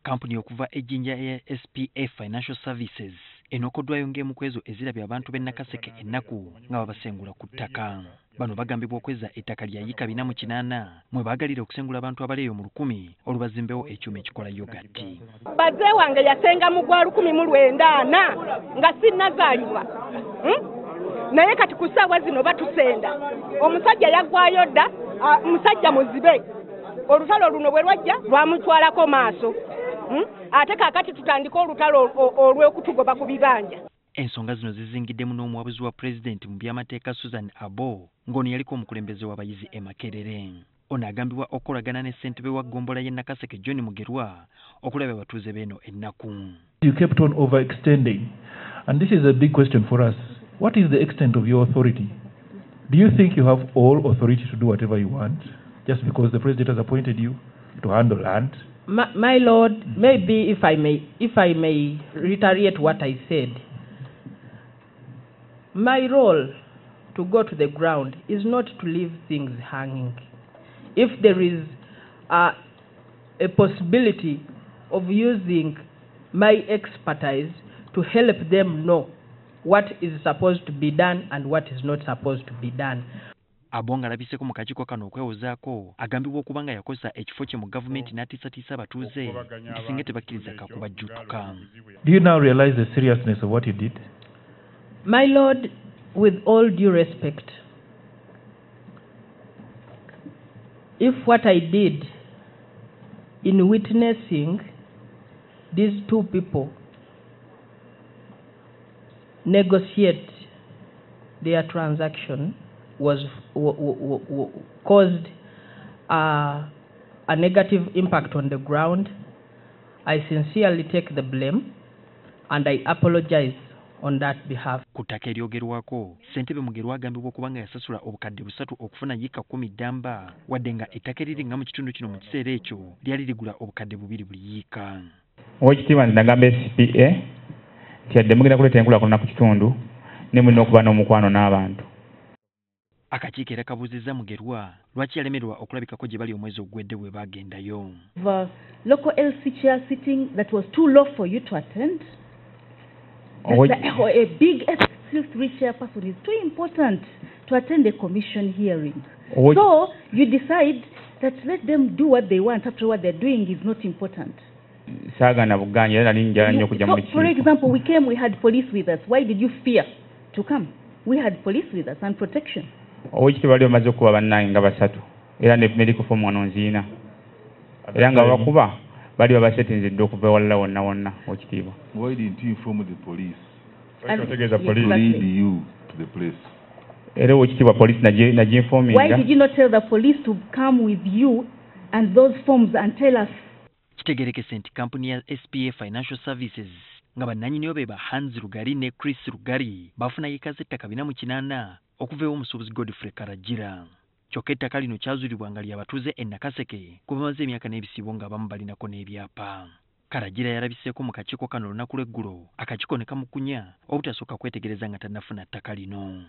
kampuni okuva ejjinja ya SPA Financial Services enokoddwayo ng'emu ku ezo ezirabye abantu b'e Nakaseke ennaku nga babasengula ku ttaka. Bano bagambibwa okweza ettaka lya yika 480 mwe baagalira okusengula abantu abaleeyo mu 1000 olubazimbewo ekyuma ekikola yogati. Bazze wange yasenga mu gwa 1980 nga sinnazaalibwa. Naye kati ku ssaawa zino batusenda. Omusajja yaggwayo dda, musajja muzibe. Olutalo luno bwe lwajja lwamutwalako maaso. Ate kaakati tutandika olutalo olw'okutugoba ku bibanja. Ensonga zino zizingiddemu n'omuwabuzi wa Pulezidenti mu by'amateeka Susan Abbo ng'ono yaliko omukulembeze w'abayizi e Makerere. Ono agambibwa okolagana ne ssentebe wa gombola ye Nakaseke John Mugerwa okulaba abatuuze b'eno ennaku. You kept on overextending, and this is a big question for us. What is the extent of your authority? Do you think you have all authority to do whatever you want just because the President has appointed you to handle land? My Lord, maybe if I may reiterate what I said, my role to go to the ground is not to leave things hanging. If there is a possibility of using my expertise to help them know what is supposed to be done and what is not supposed to be done. Abonga labiseko mu kakiiko kano okwewozaako agambibwa okuba nga yakozesa ekifo kye mu gavumenti n'atiisatiisa abatuuze nti singa tebakkiriza kakubajjutuka. Do you now realize the seriousness of what you did? My Lord, with all due respect, if what I did in witnessing these two people negotiate their transaction was caused a negative impact on the ground, I sincerely take the blame and I apologize on that behalf. Ku ttaka eryogerwako ssentebe Mugerwa agambibwa okuba nga yasasula obukadde 3 okufuna yika 10 ddamba wadde nga ettaka eriri nga mu kitundu kino mu kiseera ekyo lyali ligula obukadde 2 buli yika. Owekitiibwa nti nagamba SPA nti yadde mugenda kuleeta enkulaakulana ku kitundu ne mulina okuba n'omukwano n'abantu. Akakiiko era kabuuzizza Mugerwa lwaki yalemerwa okulabikako gye bali omwezi ogwedde bwe baagendayo. The local LC chair sitting that was too low for you to attend. A big SC3 chairperson is too important to attend a commission hearing. So you decide that let them do what they want after what they're doing is not important. So, for example, we came, we had police with us. Why did you fear to come? We had police with us and protection. Why didn't you inform the police? And to lead you to the place. Why did you not tell the police to come with you and those forms and tell us? Kitegerekese nti kampuni ya SPA Financial Services nga bannannyini be ba Hands Rugari ne Chris Rugari bafuna yika z'ettaka 480 okuva omusuubuzi Godfrey Karagira. Kyokka ettaka lino kyazuulibwa nga ly'abatuuze e Nakaseke kuba bamaze emyaka n'ebisibo nga abamu balinako n'ebyapa. Karagira yalabiseeko mu kakiiko kano olunaku lw'eggulo akakiiko ne kamukunya obutasooka kwetegereza nga tannafuna ttaka lino.